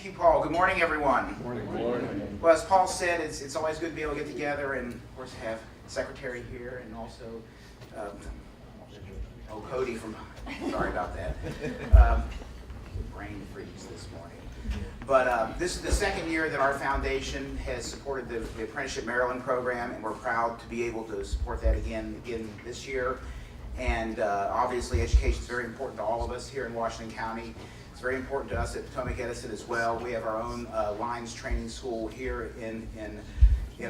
Thank you, Paul. Good morning, everyone. Morning. Morning. Well, as Paul said, it's always good to be able to get together and, of course, have Secretary here and also, Cody from, sorry about that, brain freeze this morning. But this is the second year that our foundation has supported the Apprenticeship Maryland program, and we're proud to be able to support that again this year. And obviously, education is very important to all of us here in Washington County. It's very important to us at Potomac Edison as well. We have our own lines training school here in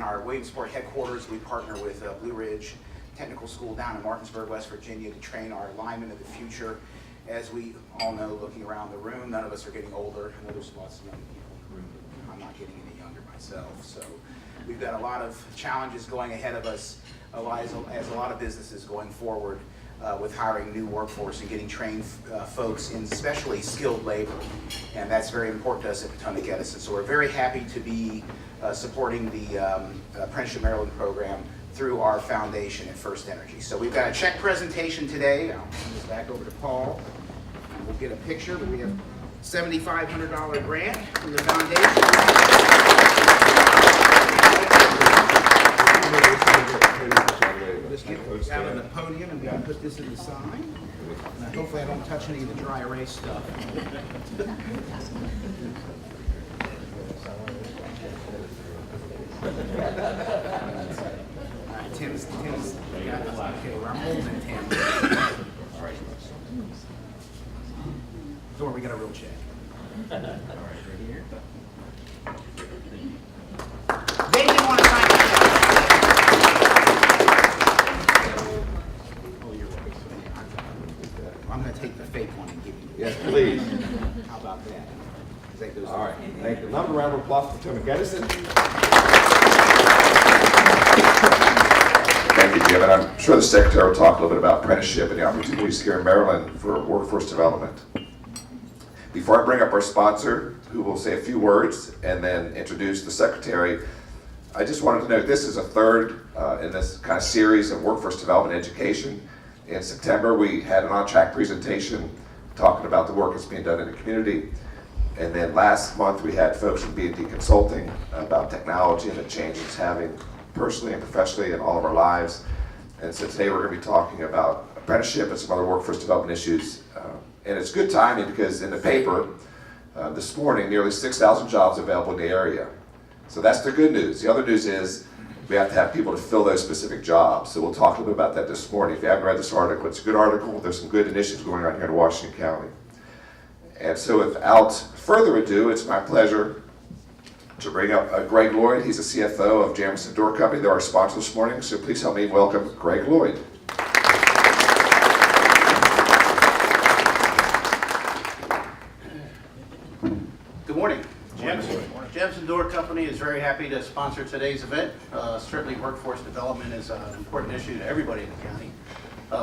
our Williamsport headquarters. We partner with Blue Ridge Technical School down in Martinsburg, West Virginia, to train our linemen of the future. As we all know, looking around the room, none of us are getting older. I know there's lots of young people in the room, but I'm not getting any younger myself. So we've got a lot of challenges going ahead of us, as a lot of businesses going forward with hiring new workforce and getting trained folks in especially skilled labor. And that's very important to us at Potomac Edison. So we're very happy to be supporting the Apprenticeship Maryland program through our foundation at First Energy. So we've got a check presentation today. I'll turn this back over to Paul. And we'll get a picture, but we have $7,500 grant from the foundation. Just get out on the podium and we can put this in the sign. Hopefully I don't touch any of the dry erase stuff. Tim's got it. Okay, well, I'm holding Tim. Or we got a real check. All right, right here. They didn't want to sign it. Oh, you're welcome. I'm going to take the fake one and give you. Yes, please. How about that? That goes All right. Thank you. Another round of applause for Potomac Edison. Thank you, Jim. And I'm sure the Secretary will talk a little bit about apprenticeship and the opportunities here in Maryland for workforce development. Before I bring up our sponsor, who will say a few words and then introduce the Secretary, I just wanted to note this is a third in this kind of series of workforce development education. In September, we had an on-track presentation talking about the work that's being done in the community. And then last month, we had folks from B&D Consulting about technology and the change it's having personally and professionally in all of our lives. And so today we're going to be talking about apprenticeship and some other workforce development issues. And it's good timing because in the paper this morning, nearly 6,000 jobs available in the area. So that's the good news. The other news is we have to have people to fill those specific jobs. So we'll talk a little bit about that this morning. If you haven't read this article, it's a good article. There's some good initiatives going on here in Washington County. And so without further ado, it's my pleasure to bring up Greg Lloyd. He's the CFO of Jamison Door Company. They're our sponsor this morning, so please help me welcome Greg Lloyd. Good morning. Jamison Door Company is very happy to sponsor today's event. Certainly workforce development is an important issue to everybody in the county.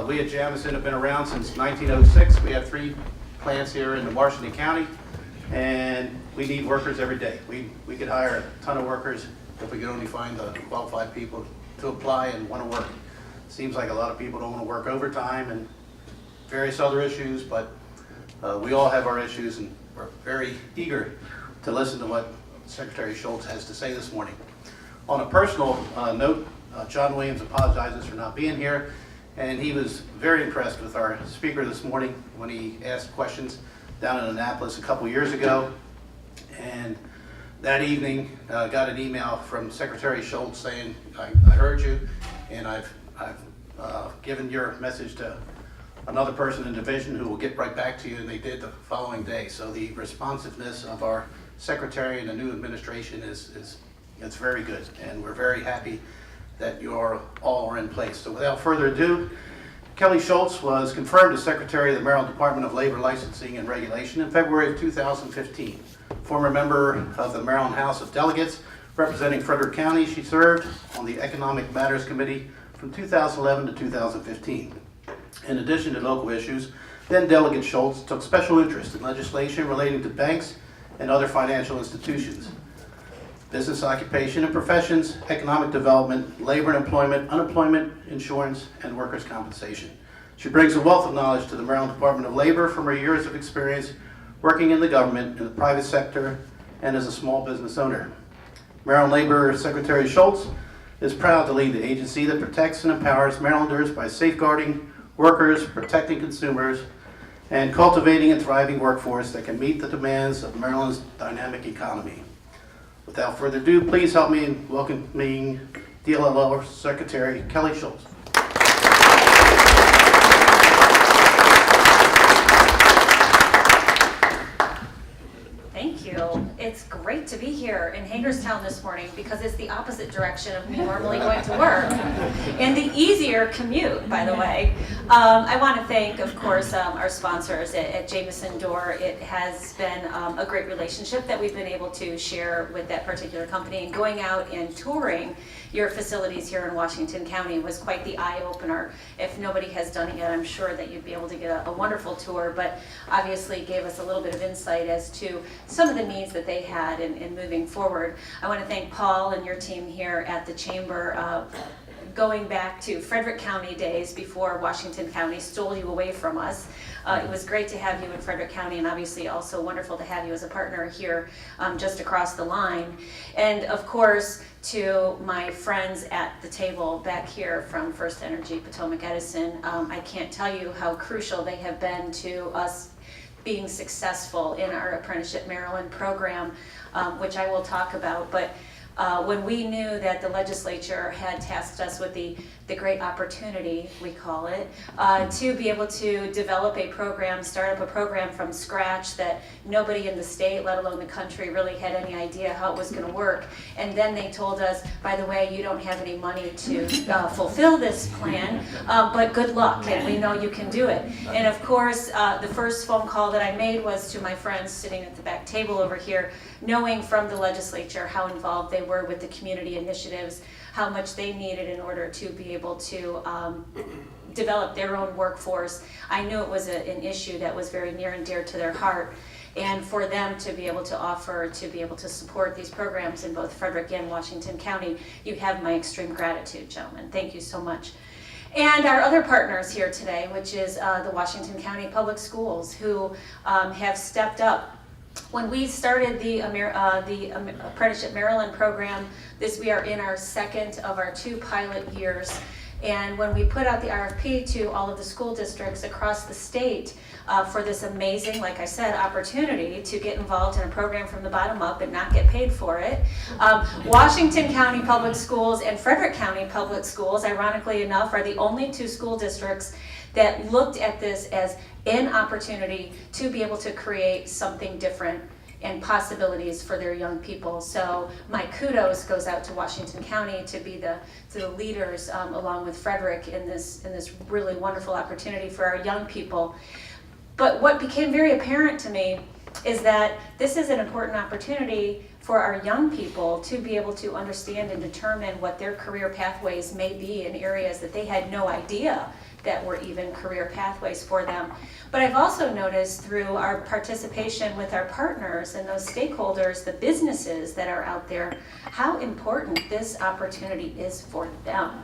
We at Jamison have been around since 1906. We have 3 plants here in Washington County, and we need workers every day. We could hire a ton of workers if we could only find the qualified people to apply and want to work. Seems like a lot of people don't want to work overtime and various other issues, but we all have our issues, and we're very eager to listen to what Secretary Schultz has to say this morning. On a personal note, John Williams apologizes for not being here, and he was very impressed with our speaker this morning when he asked questions down in Annapolis a couple years ago. And that evening, got an email from Secretary Schultz saying, I heard you, and I've given your message to another person in division who will get right back to you, and they did the following day. So the responsiveness of our secretary and the new administration is very good, and we're very happy that you all are in place. So without further ado, Kelly Schultz was confirmed as Secretary of the Maryland Department of Labor Licensing and Regulation in February of 2015. Former member of the Maryland House of Delegates representing Frederick County, she served on the Economic Matters Committee from 2011 to 2015. In addition to local issues, then Delegate Schultz took special interest in legislation relating to banks and other financial institutions, business occupation and professions, economic development, labor and employment, unemployment, insurance, and workers' compensation. She brings a wealth of knowledge to the Maryland Department of Labor from her years of experience working in the government, in the private sector, and is a small business owner. Maryland Labor Secretary Schultz is proud to lead the agency that protects and empowers Marylanders by safeguarding workers, protecting consumers, and cultivating a thriving workforce that can meet the demands of Maryland's dynamic economy. Without further ado, please help me in welcoming DLLR Secretary Kelly Schultz. Thank you. It's great to be here in Hagerstown this morning because it's the opposite direction of me normally going to work and the easier commute, by the way. I want to thank, of course, our sponsors at Jameson Door. It has been a great relationship that we've been able to share with that particular company, and going out and touring your facilities here in Washington County was quite the eye-opener. If nobody has done it yet, I'm sure that you'd be able to get a wonderful tour, but obviously gave us a little bit of insight as to some of the needs that they had in moving forward. I want to thank Paul and your team here at the Chamber. Going back to Frederick County days before Washington County stole you away from us. It was great to have you in Frederick County, and obviously also wonderful to have you as a partner here just across the line. And of course, to my friends at the table back here from First Energy Potomac Edison, I can't tell you how crucial they have been to us being successful in our Apprenticeship Maryland program, which I will talk about. But when we knew that the legislature had tasked us with the great opportunity, we call it, to be able to develop a program, start up a program from scratch that nobody in the state, let alone the country, really had any idea how it was going to work. And then they told us, by the way, you don't have any money to fulfill this plan, but good luck, and we know you can do it. And of course, the first phone call that I made was to my friends sitting at the back table over here, knowing from the legislature how involved they were with the community initiatives, how much they needed in order to be able to develop their own workforce. I knew it was an issue that was very near and dear to their heart. And for them to be able to offer, to be able to support these programs in both Frederick and Washington County, you have my extreme gratitude, gentlemen. Thank you so much. And our other partners here today, which is the Washington County Public Schools, who have stepped up. When we started the Apprenticeship Maryland program, we are in our second of our 2 pilot years. And when we put out the RFP to all of the school districts across the state for this amazing, like I said, opportunity to get involved in a program from the bottom up and not get paid for it, Washington County Public Schools and Frederick County Public Schools, ironically enough, are the only 2 school districts that looked at this as an opportunity to be able to create something different and possibilities for their young people. So my kudos goes out to Washington County to be the leaders along with Frederick in this really wonderful opportunity for our young people. But what became very apparent to me is that this is an important opportunity for our young people to be able to understand and determine what their career pathways may be in areas that they had no idea that were even career pathways for them. But I've also noticed through our participation with our partners and those stakeholders, the businesses that are out there, how important this opportunity is for them.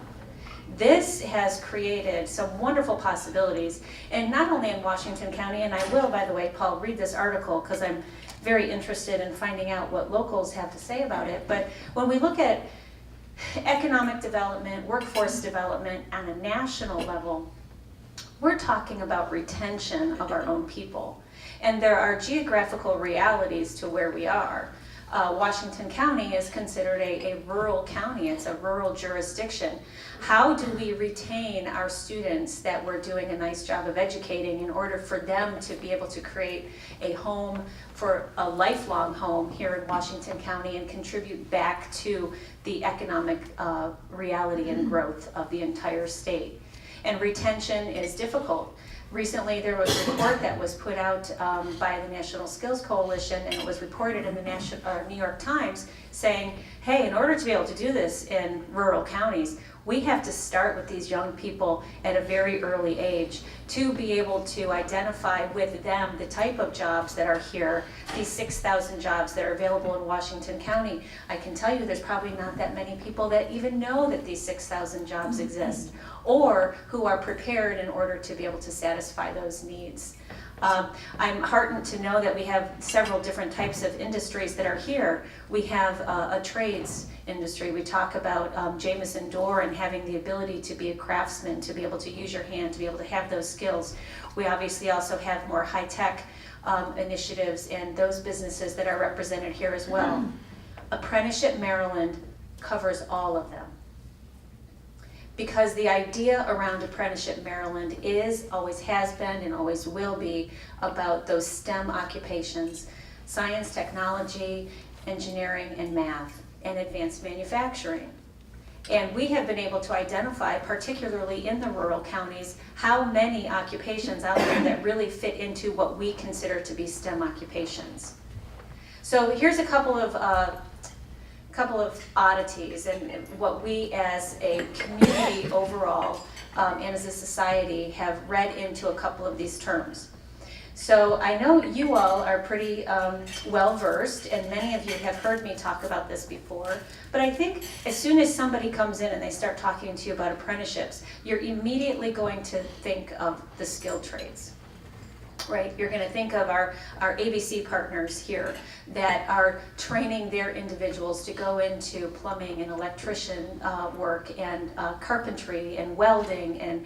This has created some wonderful possibilities, and not only in Washington County, and I will, by the way, Paul, read this article because I'm very interested in finding out what locals have to say about it, but when we look at economic development, workforce development on a national level, we're talking about retention of our own people. And there are geographical realities to where we are. Washington County is considered a rural county. It's a rural jurisdiction. How do we retain our students that we're doing a nice job of educating in order for them to be able to create a home, for a lifelong home here in Washington County, and contribute back to the economic reality and growth of the entire state? And retention is difficult. Recently, there was a report that was put out by the National Skills Coalition, and it was reported in the New York Times saying, hey, in order to be able to do this in rural counties, we have to start with these young people at a very early age to be able to identify with them the type of jobs that are here, these 6,000 jobs that are available in Washington County. I can tell you there's probably not that many people that even know that these 6,000 jobs exist, or who are prepared in order to be able to satisfy those needs. I'm heartened to know that we have several different types of industries that are here. We have a trades industry. We talk about Jameson Door and having the ability to be a craftsman, to be able to use your hand, to be able to have those skills. We obviously also have more high-tech initiatives and those businesses that are represented here as well. Apprenticeship Maryland covers all of them. Because the idea around Apprenticeship Maryland is, always has been, and always will be about those STEM occupations: science, technology, engineering, and math, and advanced manufacturing. And we have been able to identify, particularly in the rural counties, how many occupations out there that really fit into what we consider to be STEM occupations. So here's a couple of oddities and what we as a community overall and as a society have read into a couple of these terms. So I know you all are pretty well versed, and many of you have heard me talk about this before, but I think as soon as somebody comes in and they start talking to you about apprenticeships, you're immediately going to think of the skilled trades. Right, you're going to think of our ABC partners here that are training their individuals to go into plumbing and electrician work and carpentry and welding and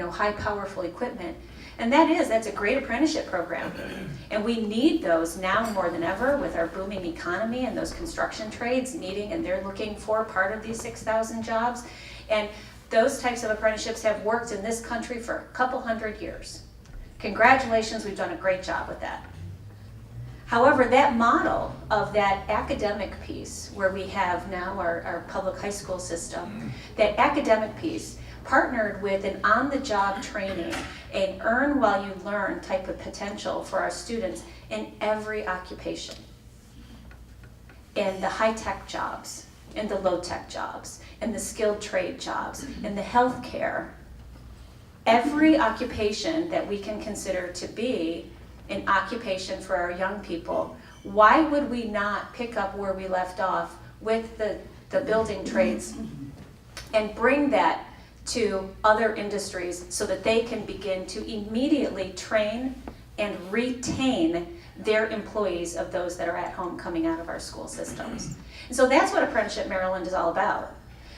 high powerful equipment. And that's a great apprenticeship program. And we need those now more than ever with our booming economy and those construction trades needing, and they're looking for part of these 6,000 jobs. And those types of apprenticeships have worked in this country for a couple hundred years. Congratulations, we've done a great job with that. However, that model of that academic piece, where we have now our public high school system, that academic piece partnered with an on-the-job training, an earn while you learn type of potential for our students in every occupation. In the high-tech jobs, in the low-tech jobs, in the skilled trade jobs, in the healthcare. Every occupation that we can consider to be an occupation for our young people, why would we not pick up where we left off with the building trades and bring that to other industries so that they can begin to immediately train and retain their employees of those that are at home coming out of our school systems. And so that's what Apprenticeship Maryland is all about.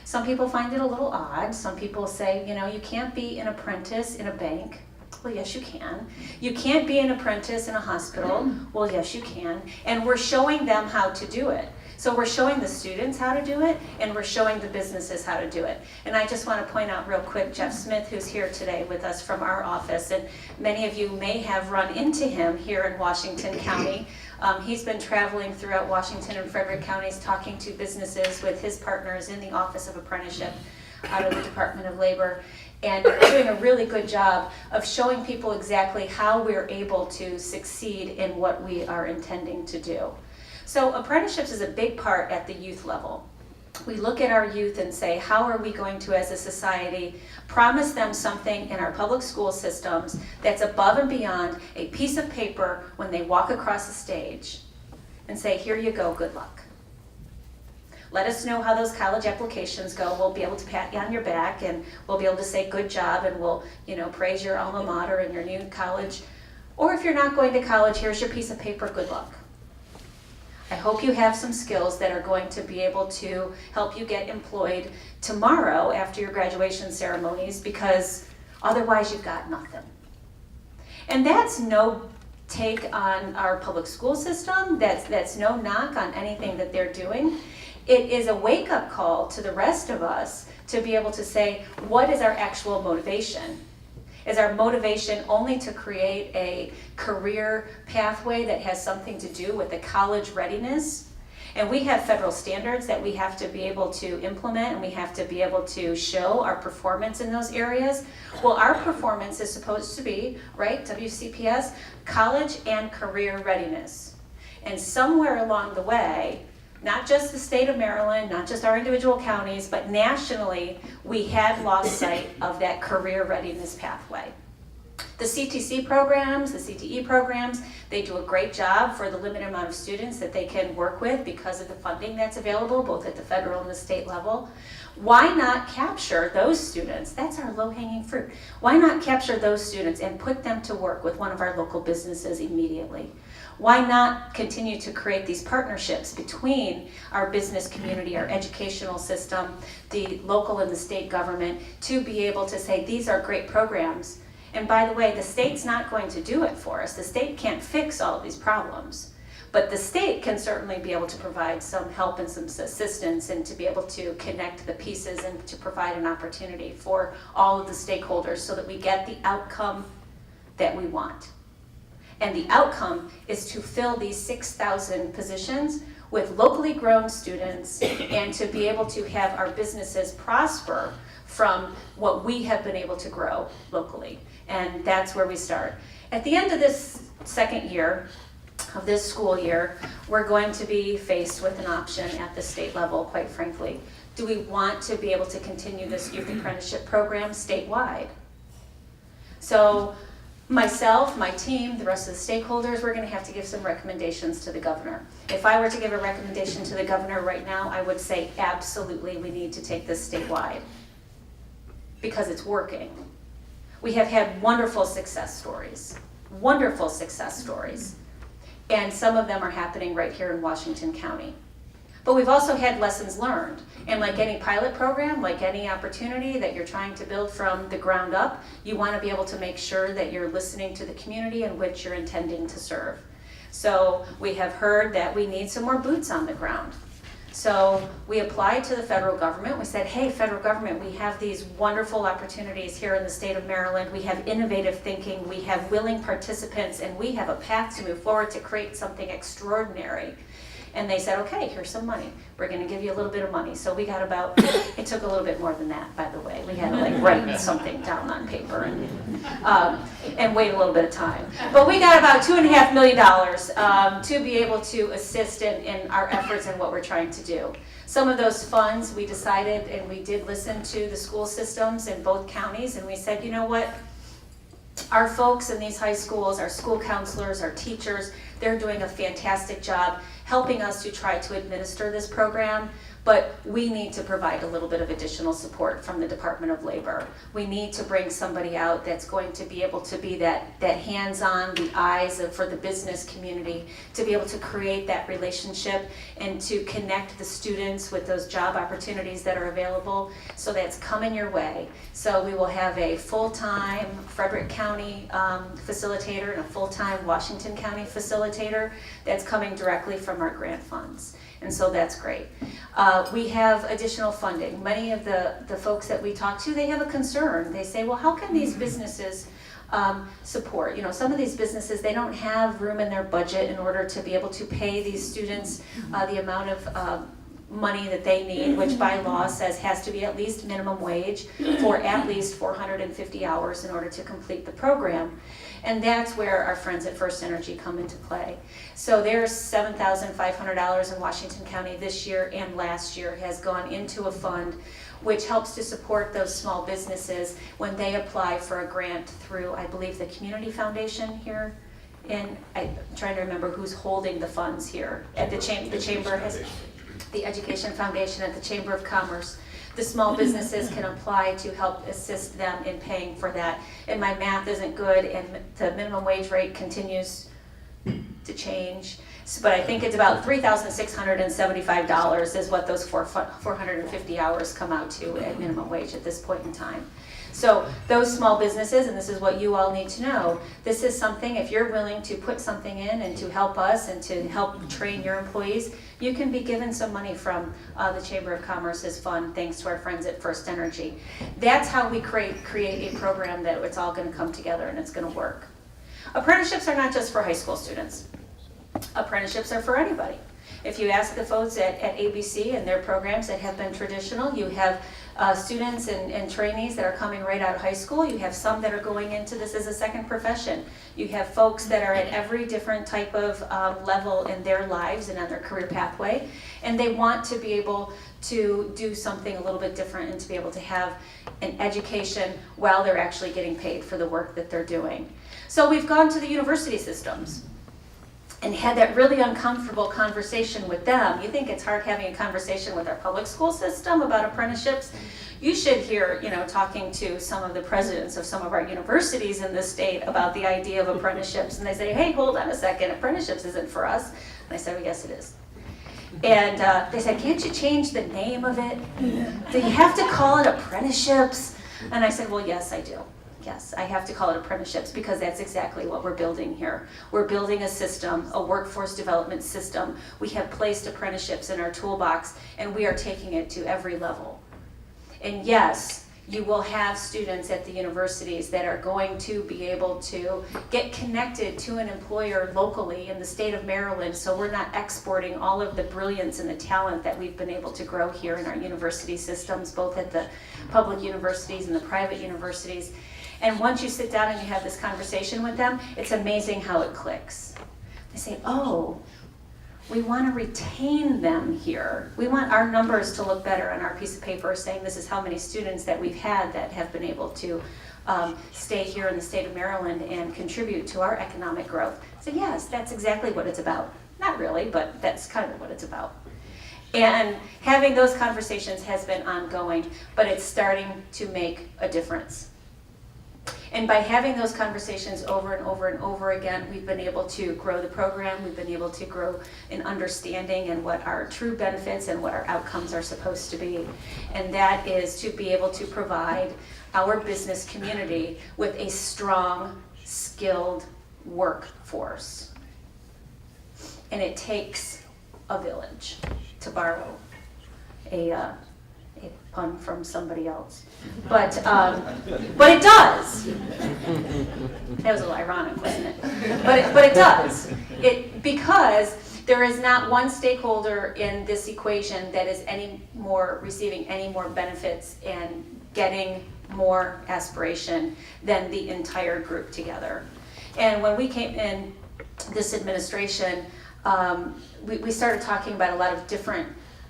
Some people find it a little odd. Some people say, you can't be an apprentice in a bank. Well, yes, you can. You can't be an apprentice in a hospital. Well, yes, you can. And we're showing them how to do it. So we're showing the students how to do it, and we're showing the businesses how to do it. And I just want to point out real quick, Jeff Smith, who's here today with us from our office, and many of you may have run into him here in Washington County. He's been traveling throughout Washington and Frederick counties talking to businesses with his partners in the Office of Apprenticeship out of the Department of Labor, and doing a really good job of showing people exactly how we're able to succeed in what we are intending to do. So apprenticeships is a big part at the youth level. We look at our youth and say, how are we going to, as a society, promise them something in our public school systems that's above and beyond a piece of paper when they walk across the stage and say, here you go, good luck. Let us know how those college applications go. We'll be able to pat you on your back, and we'll be able to say good job, and we'll praise your alma mater and your new college. Or if you're not going to college, here's your piece of paper, good luck. I hope you have some skills that are going to be able to help you get employed tomorrow after your graduation ceremonies, because otherwise you've got nothing. And that's no take on our public school system. That's no knock on anything that they're doing. It is a wake-up call to the rest of us to be able to say, what is our actual motivation? Is our motivation only to create a career pathway that has something to do with the college readiness? And we have federal standards that we have to be able to implement, and we have to be able to show our performance in those areas. Well, our performance is supposed to be, right, WCPS, college and career readiness. And somewhere along the way, not just the state of Maryland, not just our individual counties, but nationally, we had lost sight of that career readiness pathway. The CTC programs, the CTE programs, they do a great job for the limited amount of students that they can work with because of the funding that's available, both at the federal and the state level. Why not capture those students? That's our low-hanging fruit. Why not capture those students and put them to work with one of our local businesses immediately? Why not continue to create these partnerships between our business community, our educational system, the local and the state government, to be able to say, these are great programs. And by the way, the state's not going to do it for us. The state can't fix all of these problems. But the state can certainly be able to provide some help and some assistance and to be able to connect the pieces and to provide an opportunity for all of the stakeholders so that we get the outcome that we want. And the outcome is to fill these 6,000 positions with locally grown students and to be able to have our businesses prosper from what we have been able to grow locally. And that's where we start. At the end of this second year of this school year, we're going to be faced with an option at the state level, quite frankly. Do we want to be able to continue this youth apprenticeship program statewide? So myself, my team, the rest of the stakeholders, we're going to have to give some recommendations to the governor. If I were to give a recommendation to the governor right now, I would say absolutely we need to take this statewide because it's working. We have had wonderful success stories, and some of them are happening right here in Washington County. But we've also had lessons learned. And like any pilot program, like any opportunity that you're trying to build from the ground up, you want to be able to make sure that you're listening to the community in which you're intending to serve. So we have heard that we need some more boots on the ground. So we applied to the federal government. We said, hey, federal government, we have these wonderful opportunities here in the state of Maryland. We have innovative thinking, we have willing participants, and we have a path to move forward to create something extraordinary. And they said, okay, here's some money. We're going to give you a little bit of money. So we got about, it took a little bit more than that, by the way. We had to like write something down on paper and wait a little bit of time. But we got about $2.5 million to be able to assist in our efforts and what we're trying to do. Some of those funds we decided, and we did listen to the school systems in both counties, and we said, you know what? Our folks in these high schools, our school counselors, our teachers, they're doing a fantastic job helping us to try to administer this program, but we need to provide a little bit of additional support from the Department of Labor. We need to bring somebody out that's going to be able to be that hands-on, the eyes for the business community, to be able to create that relationship and to connect the students with those job opportunities that are available. So that's coming your way. So we will have a full-time Frederick County facilitator and a full-time Washington County facilitator that's coming directly from our grant funds. And so that's great. We have additional funding. Many of the folks that we talk to, they have a concern. They say, well, how can these businesses support? You know, some of these businesses, they don't have room in their budget in order to be able to pay these students the amount of money that they need, which by law says has to be at least minimum wage for at least 450 hours in order to complete the program. And that's where our friends at First Energy come into play. So there's $7,500 in Washington County this year and last year has gone into a fund which helps to support those small businesses when they apply for a grant through, I believe, the Community Foundation here. And I'm trying to remember who's holding the funds here. At the chamber has the Education Foundation at the Chamber of Commerce. The small businesses can apply to help assist them in paying for that. And my math isn't good, and the minimum wage rate continues to change. But I think it's about $3,675 is what those 450 hours come out to at minimum wage at this point in time. So those small businesses, and this is what you all need to know, this is something, if you're willing to put something in and to help us and to help train your employees, you can be given some money from the Chamber of Commerce's fund, thanks to our friends at First Energy. That's how we create a program that it's all going to come together and it's going to work. Apprenticeships are not just for high school students. Apprenticeships are for anybody. If you ask the folks at ABC and their programs that have been traditional, you have students and trainees that are coming right out of high school. You have some that are going into this as a second profession. You have folks that are at every different type of level in their lives and on their career pathway. And they want to be able to do something a little bit different and to be able to have an education while they're actually getting paid for the work that they're doing. So we've gone to the university systems and had that really uncomfortable conversation with them. You think it's hard having a conversation with our public school system about apprenticeships? You should hear, talking to some of the presidents of some of our universities in the state about the idea of apprenticeships, and they say, hey, hold on a second, apprenticeships isn't for us. And I said, well, yes, it is. And they said, can't you change the name of it? Do you have to call it apprenticeships? And I said, well, yes, I do. Yes, I have to call it apprenticeships because that's exactly what we're building here. We're building a system, a workforce development system. We have placed apprenticeships in our toolbox, and we are taking it to every level. And yes, you will have students at the universities that are going to be able to get connected to an employer locally in the state of Maryland, so we're not exporting all of the brilliance and the talent that we've been able to grow here in our university systems, both at the public universities and the private universities. And once you sit down and you have this conversation with them, it's amazing how it clicks. They say, oh, we want to retain them here. We want our numbers to look better on our piece of paper saying this is how many students that we've had that have been able to stay here in the state of Maryland and contribute to our economic growth. So yes, that's exactly what it's about. Not really, but that's kind of what it's about. And having those conversations has been ongoing, but it's starting to make a difference. And by having those conversations over and over and over again, we've been able to grow the program, we've been able to grow in understanding and what our true benefits and what our outcomes are supposed to be. And that is to be able to provide our business community with a strong, skilled workforce. And it takes a village, to borrow a pun from somebody else. But it does. That was a little ironic, wasn't it? But it does. Because there is not one stakeholder in this equation that is receiving any more benefits and getting more aspiration than the entire group together. And when we came in this administration, we started talking about a lot of different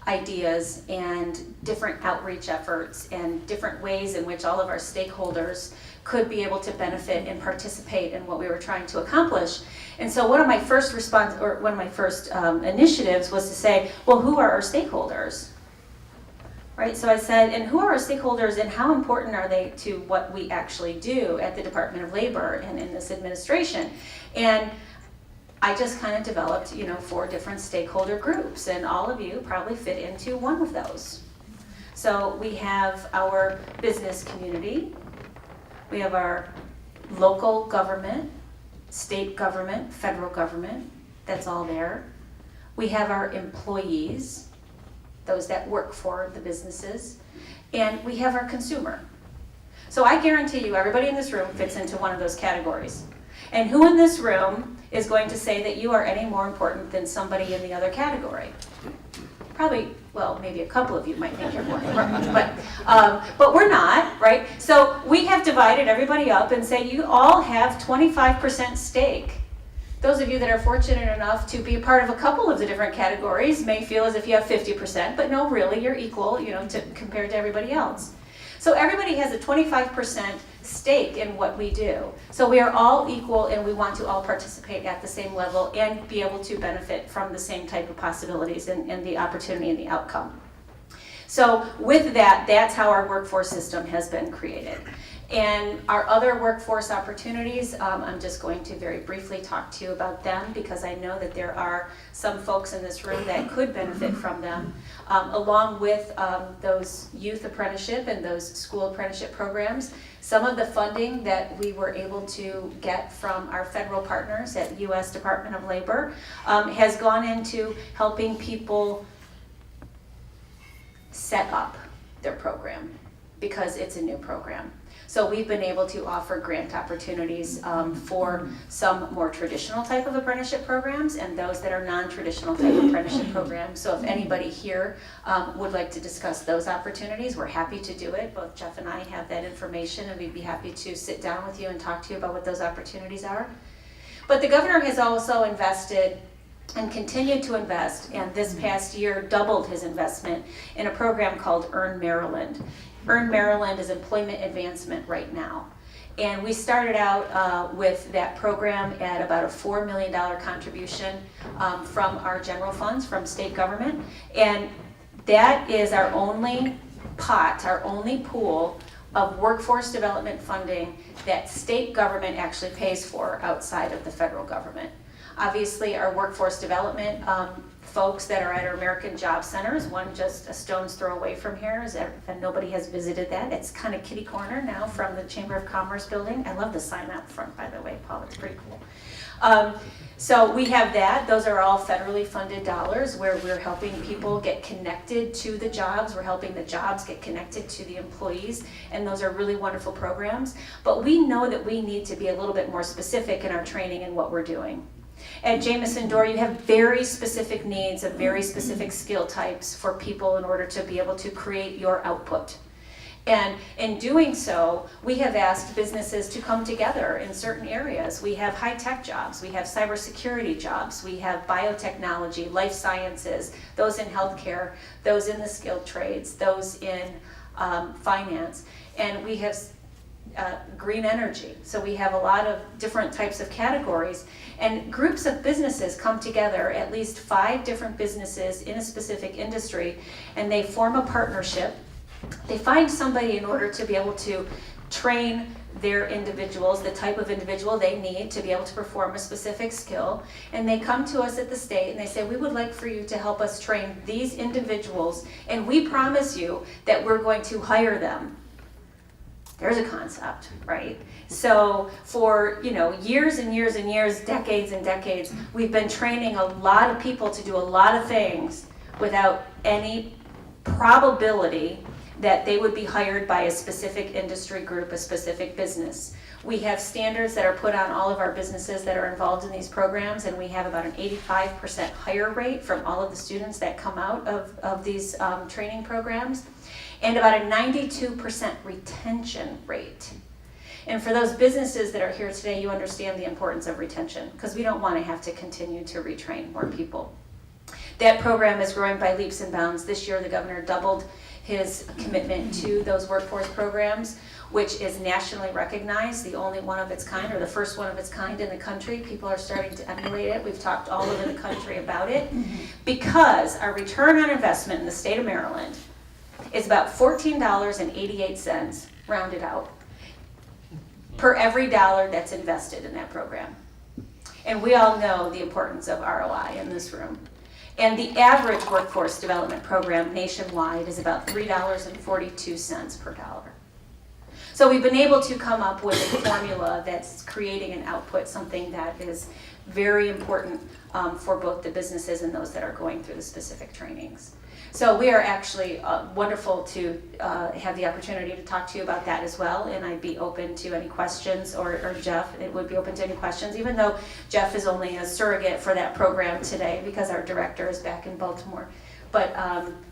ideas and different outreach efforts and different ways in which all of our stakeholders could be able to benefit and participate in what we were trying to accomplish. And so one of my first initiatives was to say, well, who are our stakeholders? Right? So I said, and who are our stakeholders and how important are they to what we actually do at the Department of Labor and in this administration? And I just kind of developed, 4 different stakeholder groups, and all of you probably fit into one of those. So we have our business community, we have our local government, state government, federal government, that's all there. We have our employees, those that work for the businesses, and we have our consumer. So I guarantee you everybody in this room fits into one of those categories. And who in this room is going to say that you are any more important than somebody in the other category? Probably, well, maybe a couple of you might think you're more important, but we're not, right? So we have divided everybody up and say you all have 25% stake. Those of you that are fortunate enough to be a part of a couple of the different categories may feel as if you have 50%, but no, really, you're equal, compared to everybody else. So everybody has a 25% stake in what we do. So we are all equal and we want to all participate at the same level and be able to benefit from the same type of possibilities and the opportunity and the outcome. So with that, that's how our workforce system has been created. And our other workforce opportunities, I'm just going to very briefly talk to you about them because I know that there are some folks in this room that could benefit from them, along with those youth apprenticeship and those school apprenticeship programs. Some of the funding that we were able to get from our federal partners at U.S. Department of Labor has gone into helping people set up their program. because it's a new program. So we've been able to offer grant opportunities for some more traditional type of apprenticeship programs and those that are non-traditional type of apprenticeship programs. So if anybody here would like to discuss those opportunities, we're happy to do it. Both Jeff and I have that information, and we'd be happy to sit down with you and talk to you about what those opportunities are. But the governor has also invested and continued to invest, and this past year doubled his investment in a program called Earn Maryland. Earn Maryland is employment advancement right now. And we started out with that program at about a $4 million contribution from our general funds, from state government. And that is our only pot, our only pool of workforce development funding that state government actually pays for outside of the federal government. Obviously, our workforce development folks that are at our American Job Centers, one just a stone's throw away from here, and nobody has visited that. It's kind of kitty corner now from the Chamber of Commerce building. I love the sign out front, by the way, Paul, it's pretty cool. So we have that. Those are all federally funded dollars where we're helping people get connected to the jobs. We're helping the jobs get connected to the employees, and those are really wonderful programs. But we know that we need to be a little bit more specific in our training and what we're doing. At Jamison Dorr, you have very specific needs of very specific skill types for people in order to be able to create your output. And in doing so, we have asked businesses to come together in certain areas. We have high-tech jobs, we have cybersecurity jobs, we have biotechnology, life sciences, those in healthcare, those in the skilled trades, those in finance, and we have green energy. So we have a lot of different types of categories, and groups of businesses come together, at least 5 different businesses in a specific industry, and they form a partnership. They find somebody in order to be able to train their individuals, the type of individual they need to be able to perform a specific skill, and they come to us at the state and they say, we would like for you to help us train these individuals, and we promise you that we're going to hire them. There's a concept, right? So for years and years and years, decades and decades, we've been training a lot of people to do a lot of things without any probability that they would be hired by a specific industry group, a specific business. We have standards that are put on all of our businesses that are involved in these programs, and we have about an 85% hire rate from all of the students that come out of these training programs, and about a 92% retention rate. And for those businesses that are here today, you understand the importance of retention, because we don't want to have to continue to retrain more people. That program is growing by leaps and bounds. This year, the governor doubled his commitment to those workforce programs, which is nationally recognized, the only one of its kind, or the first one of its kind in the country. People are starting to emulate it. We've talked all over the country about it, because our return on investment in the state of Maryland is about $14.88, rounded out, per every dollar that's invested in that program. And we all know the importance of ROI in this room. And the average workforce development program nationwide is about $3.42 per dollar. So we've been able to come up with a formula that's creating an output, something that is very important for both the businesses and those that are going through the specific trainings. So we are actually wonderful to have the opportunity to talk to you about that as well, and I'd be open to any questions, or Jeff would be open to any questions, even though Jeff is only a surrogate for that program today because our director is back in Baltimore, but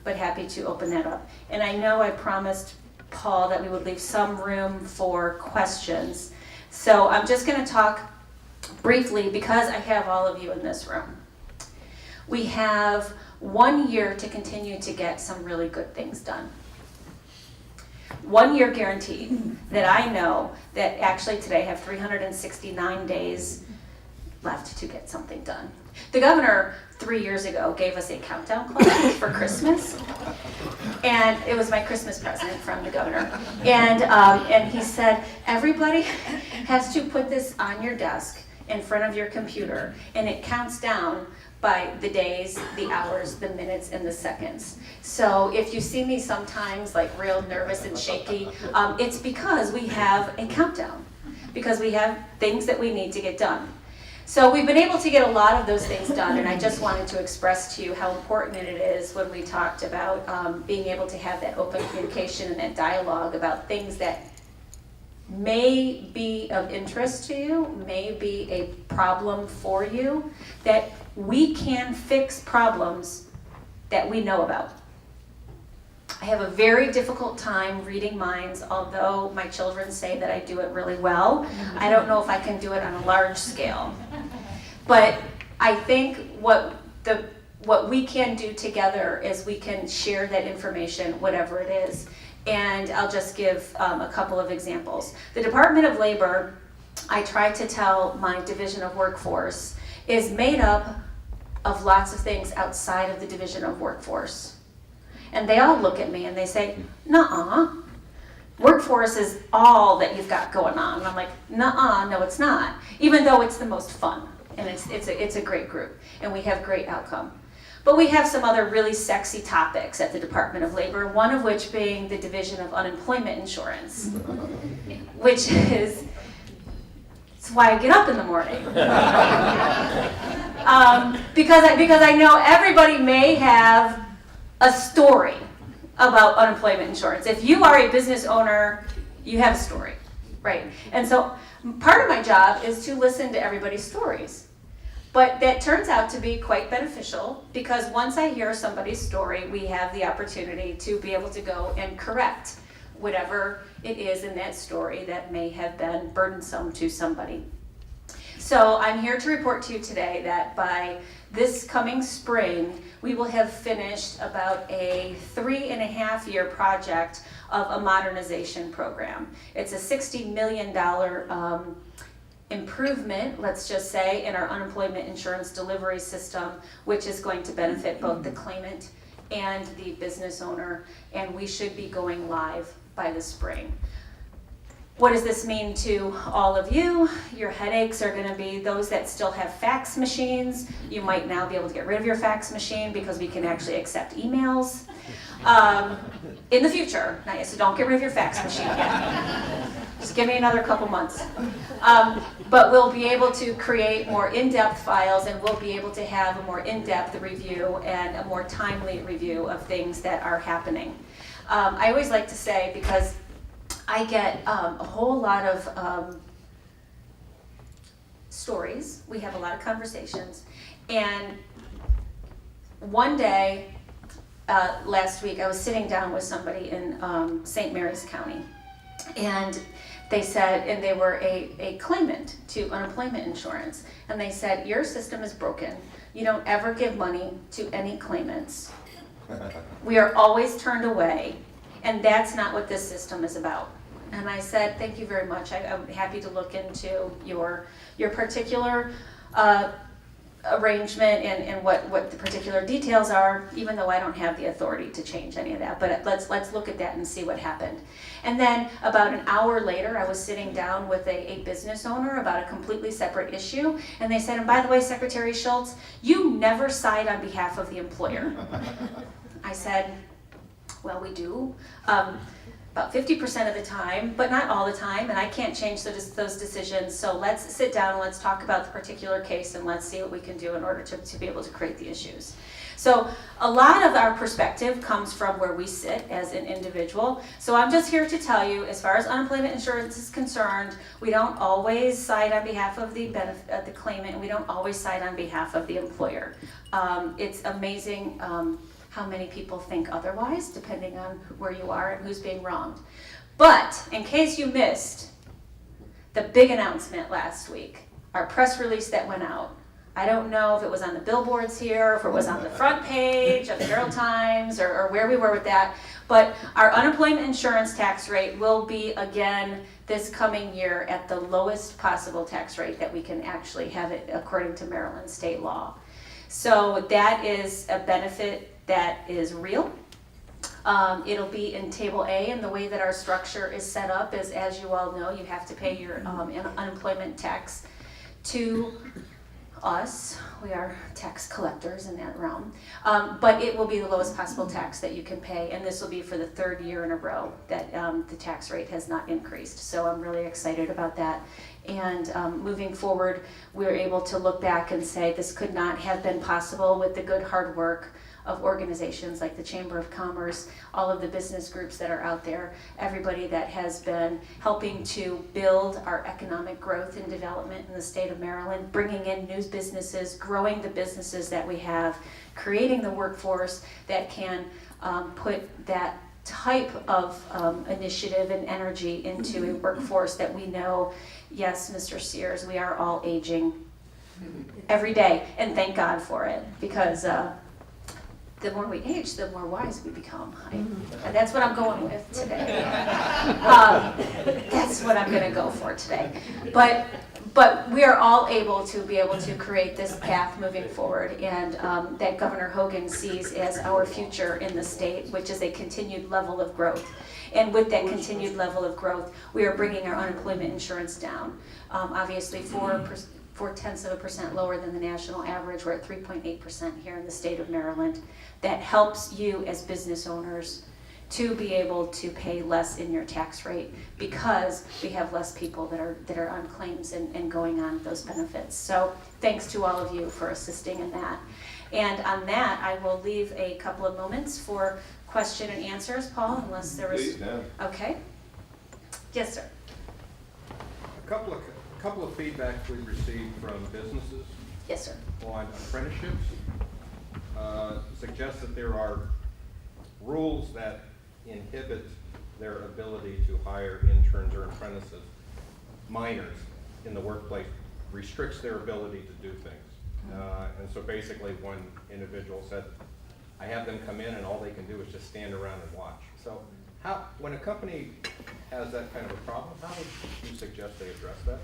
happy to open that up. And I know I promised Paul that we would leave some room for questions, so I'm just going to talk briefly because I have all of you in this room. We have 1 year to continue to get some really good things done. 1 year guaranteed that I know that actually today have 369 days left to get something done. The governor 3 years ago gave us a countdown clock for Christmas, and it was my Christmas present from the governor. And he said, everybody has to put this on your desk in front of your computer, and it counts down by the days, the hours, the minutes, and the seconds. So if you see me sometimes like real nervous and shaky, it's because we have a countdown, because we have things that we need to get done. So we've been able to get a lot of those things done, and I just wanted to express to you how important it is when we talked about being able to have that open communication and that dialogue about things that may be of interest to you, may be a problem for you, that we can fix problems that we know about. I have a very difficult time reading minds, although my children say that I do it really well. I don't know if I can do it on a large scale. But I think what we can do together is we can share that information, whatever it is. And I'll just give a couple of examples. The Department of Labor, I try to tell my Division of Workforce, is made up of lots of things outside of the Division of Workforce. And they all look at me and they say, nuh-uh, workforce is all that you've got going on. And I'm like, nuh-uh, no it's not. Even though it's the most fun, and it's a great group, and we have great outcome. But we have some other really sexy topics at the Department of Labor, one of which being the Division of Unemployment Insurance, which is, it's why I get up in the morning. Because I know everybody may have a story about unemployment insurance. If you are a business owner, you have a story, right? And so part of my job is to listen to everybody's stories. But that turns out to be quite beneficial, because once I hear somebody's story, we have the opportunity to be able to go and correct whatever it is in that story that may have been burdensome to somebody. So I'm here to report to you today that by this coming spring, we will have finished about a 3.5-year project of a modernization program. It's a $60 million improvement, let's just say, in our unemployment insurance delivery system, which is going to benefit both the claimant and the business owner, and we should be going live by the spring. What does this mean to all of you? Your headaches are going to be those that still have fax machines. You might now be able to get rid of your fax machine because we can actually accept emails in the future. Not yet, so don't get rid of your fax machine yet. Just give me another couple months. But we'll be able to create more in-depth files, and we'll be able to have a more in-depth review and a more timely review of things that are happening. I always like to say, because I get a whole lot of stories. We have a lot of conversations. And one day, last week, I was sitting down with somebody in St. Mary's County. And they said, and they were a claimant to unemployment insurance. And they said, your system is broken. You don't ever give money to any claimants. We are always turned away. And that's not what this system is about. And I said, thank you very much. I'm happy to look into your particular arrangement and what the particular details are, even though I don't have the authority to change any of that. But let's look at that and see what happened. And then about an hour later, I was sitting down with a business owner about a completely separate issue. And they said, and by the way, Secretary Schultz, you never side on behalf of the employer. I said, well, we do. About 50% of the time, but not all the time, and I can't change those decisions. So let's sit down and let's talk about the particular case, and let's see what we can do in order to be able to create the issues. So a lot of our perspective comes from where we sit as an individual. So I'm just here to tell you, as far as unemployment insurance is concerned, we don't always side on behalf of the claimant, and we don't always side on behalf of the employer. It's amazing how many people think otherwise, depending on where you are and who's being wronged. But in case you missed the big announcement last week, our press release that went out, I don't know if it was on the billboards here, if it was on the front page of the Herald Times, or where we were with that, but our unemployment insurance tax rate will be again this coming year at the lowest possible tax rate that we can actually have it according to Maryland state law. So that is a benefit that is real. It'll be in Table A, and the way that our structure is set up is, as you all know, you have to pay your unemployment tax to us. We are tax collectors in that realm. But it will be the lowest possible tax that you can pay, and this will be for the third year in a row that the tax rate has not increased. So I'm really excited about that. And moving forward, we're able to look back and say this could not have been possible with the good hard work of organizations like the Chamber of Commerce, all of the business groups that are out there, everybody that has been helping to build our economic growth and development in the state of Maryland, bringing in new businesses, growing the businesses that we have, creating the workforce that can put that type of initiative and energy into a workforce that we know, yes, Mr. Sears, we are all aging every day, and thank God for it, because the more we age, the more wise we become. That's what I'm going with today. That's what I'm going to go for today. But we are all able to create this path moving forward, and that Governor Hogan sees as our future in the state, which is a continued level of growth. And with that continued level of growth, we are bringing our unemployment insurance down. Obviously, 0.4% lower than the national average. We're at 3.8% here in the state of Maryland. That helps you as business owners to be able to pay less in your tax rate because we have less people that are on claims and going on those benefits. So thanks to all of you for assisting in that. And on that, I will leave a couple of moments for question and answers, Paul, unless there was. Please, no. Okay. Yes, sir. A couple of feedbacks we received from businesses Yes, sir. on apprenticeships suggests that there are rules that inhibit their ability to hire interns or apprentices, minors in the workplace, restricts their ability to do things. And so basically one individual said, I have them come in and all they can do is just stand around and watch. So when a company has that kind of a problem, how would you suggest they address that?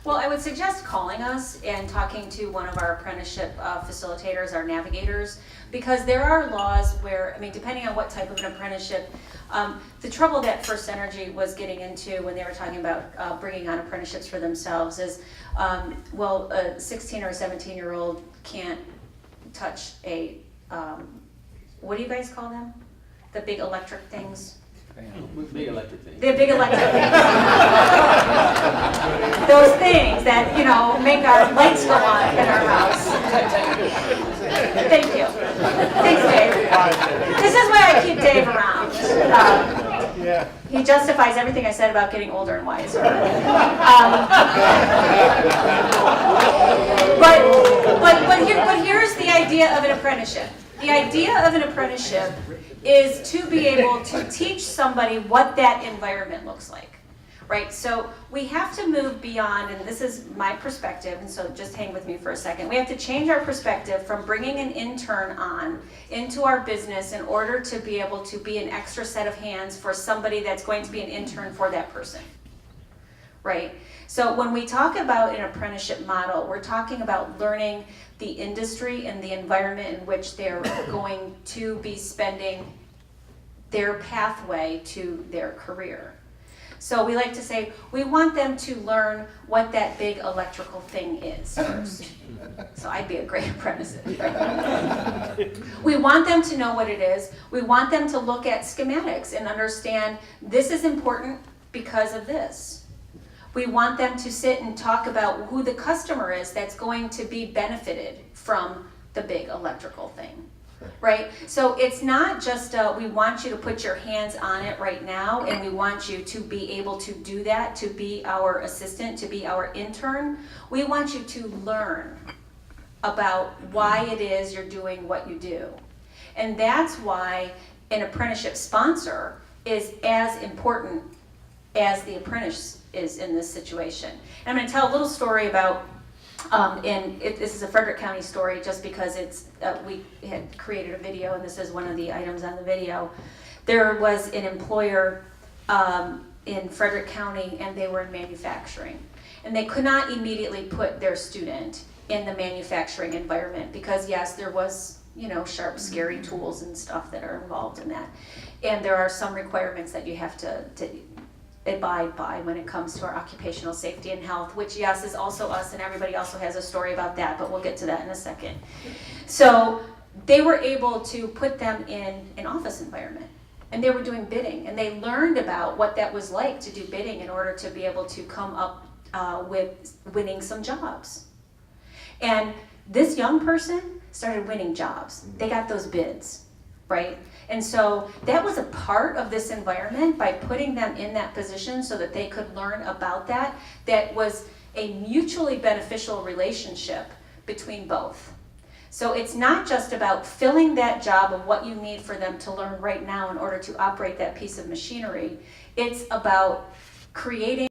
Well, I would suggest calling us and talking to one of our apprenticeship facilitators, our navigators, because there are laws where, I mean, depending on what type of an apprenticeship, the trouble that First Energy was getting into when they were talking about bringing on apprenticeships for themselves is, well, a 16 or 17-year-old can't touch a, what do you guys call them? The big electric things? Big electric thing. The big electric things. Those things that, make our lights go on in our house. Thank you. Thanks, Dave. This is why I keep Dave around. He justifies everything I said about getting older and wiser. But here's the idea of an apprenticeship. The idea of an apprenticeship is to be able to teach somebody what that environment looks like, right? So we have to move beyond, and this is my perspective, and so just hang with me for a second. We have to change our perspective from bringing an intern on into our business in order to be able to be an extra set of hands for somebody that's going to be an intern for that person, right? So when we talk about an apprenticeship model, we're talking about learning the industry and the environment in which they're going to be spending their pathway to their career. So we like to say, we want them to learn what that big electrical thing is first. So I'd be a great apprentice. We want them to know what it is. We want them to look at schematics and understand this is important because of this. We want them to sit and talk about who the customer is that's going to be benefited from the big electrical thing, right? So it's not just we want you to put your hands on it right now, and we want you to be able to do that, to be our assistant, to be our intern. We want you to learn about why it is you're doing what you do. And that's why an apprenticeship sponsor is as important as the apprentice is in this situation. And I'm going to tell a little story about, this is a Frederick County story just because we had created a video, and this is one of the items on the video. There was an employer in Frederick County, and they were in manufacturing. And they could not immediately put their student in the manufacturing environment because, yes, there was, sharp, scary tools and stuff that are involved in that. And there are some requirements that you have to abide by when it comes to our occupational safety and health, which yes, is also us, and everybody also has a story about that, but we'll get to that in a second. So they were able to put them in an office environment, and they were doing bidding, and they learned about what that was like to do bidding in order to be able to come up with winning some jobs. And this young person started winning jobs. They got those bids, right? And so that was a part of this environment by putting them in that position so that they could learn about that. That was a mutually beneficial relationship between both. So it's not just about filling that job of what you need for them to learn right now in order to operate that piece of machinery. It's about creating